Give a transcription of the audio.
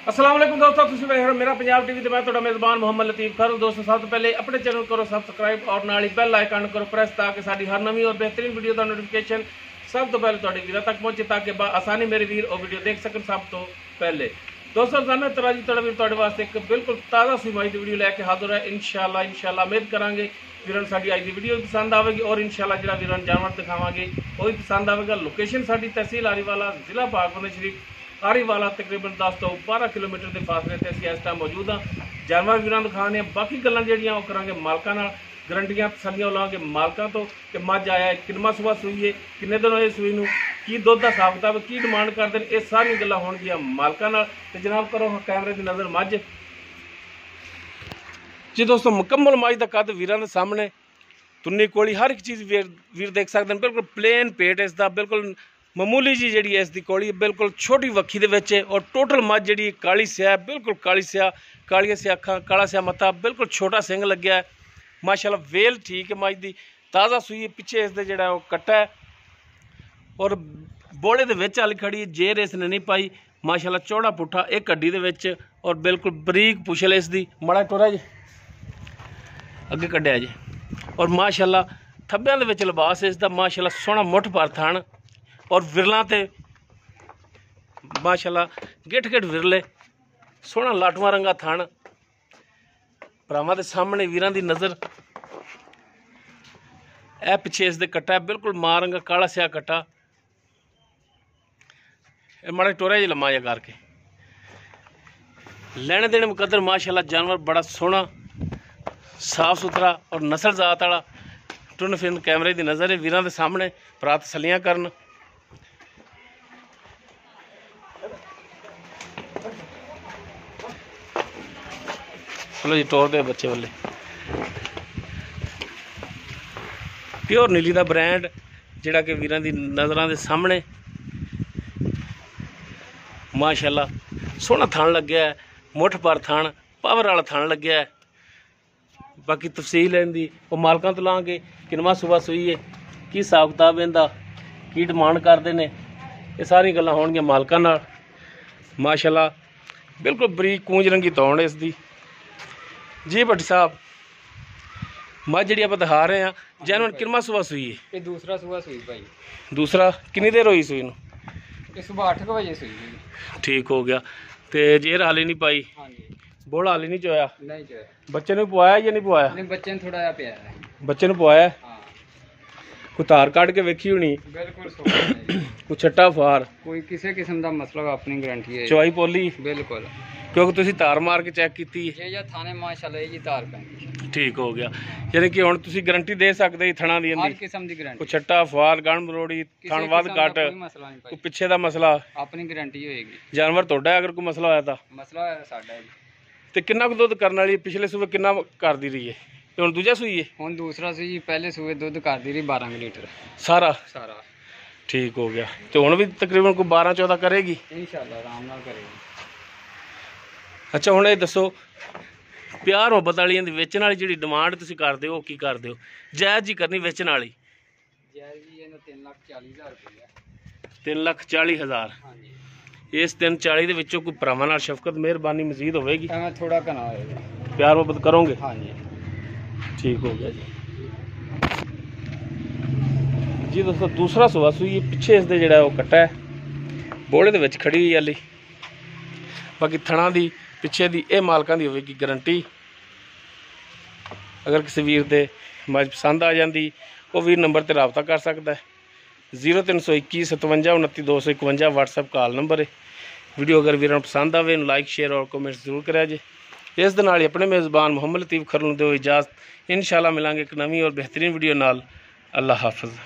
अस्सलाम वालेकुम दोस्तों, तुसीं ਵੇਖ ਰਹੇ ਹੋ मेरा पंजाब टीवी ਤੇ ਮੈਂ ਤੁਹਾਡਾ ਮੇਜ਼ਬਾਨ ਮੁਹੰਮਦ ਲਤੀਫ ਖਰ। ਦੋਸਤੋ ਸਭ ਤੋਂ ਪਹਿਲੇ ਆਪਣੇ ਚੈਨਲ ਕਰੋ ਸਬਸਕ੍ਰਾਈਬ ਔਰ ਨਾਲ ਹੀ ਬੈਲ ਆਈਕਨ ਕਰੋ ਪ੍ਰੈਸ ਤਾਂ ਕਿ ਸਾਡੀ ਹਰ ਨਵੀਂ ਔਰ ਬਿਹਤਰੀਨ ਵੀਡੀਓ ਦਾ ਨੋਟੀਫਿਕੇਸ਼ਨ ਸਭ ਤੋਂ ਪਹਿਲੇ ਤੁਹਾਡੇ ਵੀਰਾਂ ਤੱਕ ਪਹੁੰਚੇ ਤਾਂ ਕਿ ਆਸਾਨੀ ਮੇਰੇ ਵੀਰ ਉਹ ਵੀਡੀਓ ਦੇਖ ਸਕਣ ਸਭ ਤੋਂ ਪਹਿਲੇ। दोस्तों जाना तरह जी तड़ा भी ਤੁਹਾਡੇ ਵਾਸਤੇ एक बिल्कुल ताज़ा सीमाई की वीडियो लैके हाजिर है। इंशाल्लाह उम्मीद करांगे ਵੀਰਾਂ ਸਾਡੀ ਅੱਜ ਦੀ ਵੀਡੀਓ पसंद आएगी और इंशाल्लाह ਜਿਹੜਾ ਵੀਰਾਂ जानवर दिखावांगे वो भी पसंद आएगा। लोकेशन साडी तहसील आरीवाला जिला पाकबंद शरीफ आरीवाला तकरीबन 10 तो 12 किलोमीटर के फासले से असीं इस टाइम मौजूद हाँ। जानवर ਵੀਰਾਂ दिखाने बाकी गल्लां ਜਿਹੜੀਆਂ ਉਹ ਕਰਾਂਗੇ मालकां नाल ਗਰੰਟੀਆਂ ਤਸੱਲੀਆਂ ਲਾਂਗੇ ਮਾਲਕਾਂ ਤੋਂ ਕਿ ਮੱਝ ਆਇਆ ਕਿੰਨਾ ਸੁਬਾ ਸੂਈ ਹੈ ਕਿੰਨੇ ਦਿਨ ਹੋਏ ਸੂਈ ਨੂੰ ਕੀ ਦੁੱਧ ਦਾ ਹਿਸਾਬ ਕਿਤਾਬ ਕੀ ਡਿਮਾਂਡ ਕਰਦੇ ਨੇ ਇਹ ਸਾਰੀਆਂ ਗੱਲਾਂ ਹੋਣਗੀਆਂ ਮਾਲਕਾਂ ਨਾਲ। ਤੇ ਜਨਾਬ ਕਰੋ ਕੈਮਰੇ ਦੀ ਨਜ਼ਰ ਮੱਝ ਜੀ। ਦੋਸਤੋ ਮੁਕੰਮਲ ਮੱਝ ਦਾ ਕੱਦ ਵੀਰਾਂ ਦੇ ਸਾਹਮਣੇ ਤੁੰਨੀ ਕੋਲੀ ਹਰ ਇੱਕ ਚੀਜ਼ ਵੀਰ ਦੇਖ ਸਕਦੇ ਨੇ। ਬਿਲਕੁਲ ਪਲੇਨ ਪੇਟ ਇਸ ਦਾ ਬਿਲਕੁਲ ਮਾਮੂਲੀ ਜੀ ਜਿਹੜੀ ਇਸ ਦੀ ਕੋਲੀ ਬਿਲਕੁਲ ਛੋਟੀ ਵੱਖੀ ਦੇ ਵਿੱਚ ਹੈ ਔਰ ਟੋਟਲ ਮੱਝ ਜਿਹੜੀ ਕਾਲੀ ਸਿਆ ਬਿਲकुल ਕਾਲੀ ਸਿਆ ਕਾਲੀਆਂ ਸਿਆ ਅੱਖਾਂ ਕਾਲਾ ਸਿਆ ਮੱਥਾ ਬਿਲकुल ਛੋਟਾ ਸਿੰਘ ਲੱਗਿਆ ਹੈ। माशाल्लाह वेल ठीक है मज की ताज़ा सूई पिछे इसके जोड़ा कट्टा है और बोड़े दे विच हल खड़ी जेर इसने नहीं पाई। माशाल्लाह चौड़ा पुट्ठा एक हड्डी दे विच और बिल्कुल बरीक पुछल इसकी माड़ा टोरा जी अगे कढ़िया जी और माशाल्लाह थब्बियां दे विच लिबास इसका माशाल्लाह सोहना मुठ पर थान और विरलों ते माशाल्लाह गिठ गिठ विरले सोहना लाटवा रंगा थान भरावां दे सामने वीरां दी नज़र ए पिछे इसदे कट्टा है बिल्कुल मां रंगा काला स्या कट्टा माड़ा टोरा जी लम्मा जा करके लेने देने मुकद्दर माशाल्लाह जानवर बड़ा सोहना साफ सुथरा और नस्ल जात वाला टुन फिन कैमरे की नज़र है वीरां दे सामने भरा तसल्लियां करन। चलो जी टोर दे बच्चे वाले प्योर नीली का ब्रांड जिहड़ा कि वीरां दी नज़रां दे सामने माशाल्लाह सोहना थान लग्या है मुठ पर थान पावर वाला थान लग्या है। बाकी तफसील इहदी वो मालकां तो लांगे किनवा सुबह सूई है की हिसाब किताब इहदा की डिमांड करते हैं ये सारी गल्लां होणगियां मालकां नाल। माशाल्लाह बिल्कुल बरीक कूंज रंगी तौण इसदी जी। भट्टी साहब मझ जी आप दिखा रहे हैं जैनवन किनवा सुबह सूई है? ये दूसरा सुबह सूई भाई। दूसरा कितनी देर हुई सूई नूं? ये सुबह 8 बजे सूई। ठीक हो गया। तो जेर हाली नहीं पाई? हाँ जी। बोला हाली नहीं चोया? नहीं चोया। बच्चे ने पवाया या नहीं पवाया? नहीं बच्चे ने थोड़ा पिया है। बच्चे ने पवाया? हाँ। कोई तार काट के वेखी होनी? बिल्कुल कोई छट्टा फार कोई किसी किस्म का मसला अपनी गारंटी है। चवाई पोली? बिल्कुल क्योंकि तुसी तार मार के चेक की ये थाने माशाल्लाह जी तार पैंदी। ठीक हो गया। यानी कि हुण तुसी गारंटी दे सकदे थणा दी हर किस्म दी गारंटी। कोई छट्टा फार गण मरोड़ी थण वध घट कोई पिछे दा मसला अपनी गारंटी होएगी। जानवर तोड़ा अगर कोई मसला होया तां मसला साडा जी। ते किन्ना कुछ दुध करने वाली पिछले सूबे किन्ना करदी रही है हुण दूजा सूई है? हुण दूसरा सूई पहले सूबे दुध करदी रही 12 लीटर सारा सारा। ठीक हो गया। तो हुण भी तकरीबन कोई 12-14 करेगी इंशाल्लाह आराम नाल करेगी। अच्छा हुण ये दसो प्यार मुहब्बत वालियां दी वेचण वाली जिहड़ी डिमांड तुसीं करदे हो की करदे हो? जायज़ जी करनी वेचण वाली? जायज़ जी इहदा 3,40,000 रुपया। 3,40,000। हां जी। इस 3,40,000 ਦੇ ਵਿੱਚੋਂ ਕੋਈ ਭਰਾਵਾਂ ਨਾਲ ਸ਼ਫਕਤ ਮਿਹਰਬਾਨੀ ਮਜ਼ੀਦ ਹੋਵੇਗੀ? मैं थोड़ा कना होएगा। प्यार मुहब्बत करोगे? हां जी। ठीक हो गया जी। जी दोस्तों दूसरा सुबह सूई पिछे इसके जोड़ा वो कट्टा है बोले दे विच खड़ी हुई हाली। बाकी थणा दी पिछे दी ये मालकां दी होवेगी गारंटी। अगर किसी वीर दे मझ पसंद आ जाती वो वीर नंबर पर रबता कर सकता है। 0321 57 29 251 WhatsApp कॉल नंबर है। वीडियो अगर वीर पसंद आए लाइक शेयर और कमेंट्स जरूर करा जे। इस दे नाल अपने मेज़बान मुहम्मद लतीफ खर नूं दिओ इजाज़त। इंशाल्लाह मिलांगे एक नवीं और बेहतरीन वीडियो नाल। अल्लाह हाफिज़।